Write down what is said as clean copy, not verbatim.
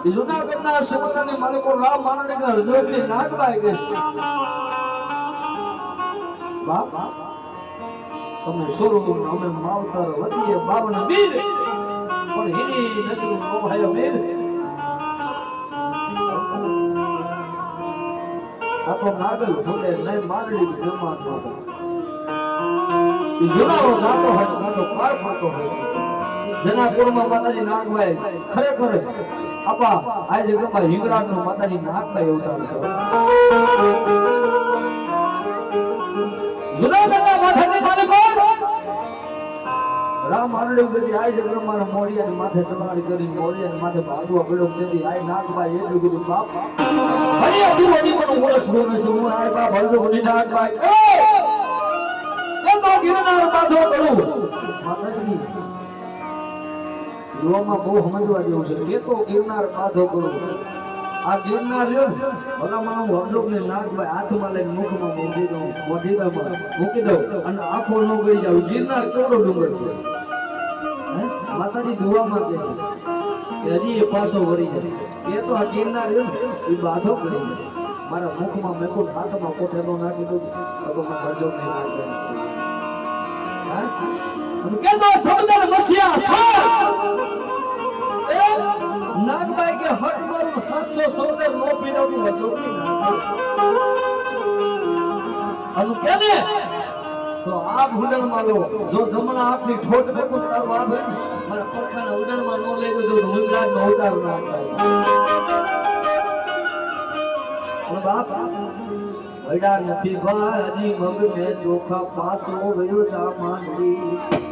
જુનાગઢના સમસાની માલિકો રામ માનડીના હૃદયથી નાગબાઈ કહે છે બાપ તમે સોરું અમે માવતર વધીએ બાવન વીર પણ હિની નજર નો ભાઈ મેર આ તો નાગલ ભૂલે નહીં મારડી જમા નો જુનારો જાતો હોય તો પાર પડતો હોય જેના કુળમાં માતાજી નાગબાઈ ખરેખર આપા આ જગ્યામાં હિંગળાનો માતાજી નાગબાઈ અવતાર છે જુનાગઢના માથાની માલિકો રામ મારડી ગદી આ જગ્યામાં મોડિયાને માથે સવારી કરી મોડિયાને માથે ભાગવા પડ્યો તેથી આ નાગબાઈ એટલું કીધું બાપ હરિયા તું હજી પણ ઓળખતો નથી હું આ બાપ હળદો ગડી નાગબાઈ કેમ તો ગિરનાર બાંધો કરું માતાજી લોમાં બહુ સમજવા જેવું છે કે તો ગિરનાર બાંધો કરું આ ગિરનાર રહ્યો ને ભલામાં હું હરજોગને નાગભાઈ હાથમાં લઈને મુખમાં મૂકી દઉં મોઢીદામાં મૂકી દઉં અને આંખો ન ગઈ જાવ ગિરનાર કેવડો ડુંગર છે માતાજી દુઆ માંગે છે કે હજી એ પાછો વળી જાય કે તો આ ગિરનાર રહ્યો ને એ બાંધો કરી મારા મુખમાં મેકો હાથમાં કોઠેલો નાખી દઉં તો મેં હરજોગને નાગભાઈ અને કે તો સમજણ મસિયા નાગબાઈ કે હટ મારું 700 સોલ્જર નો પીડાવું હજોકી અનુ કે ને તો આ ભૂંડણ માલો જો જમણા હાથની ઠોટ મેકું તારું આ ભાઈ મારા પરખાના ઉડણમાં નો લઈ ગયો તો હુંડાડ નો ઉતાર ના થાય બાપ વડા નથી ભાજી મગ મે ચોખા પાસો વયો તા માંડી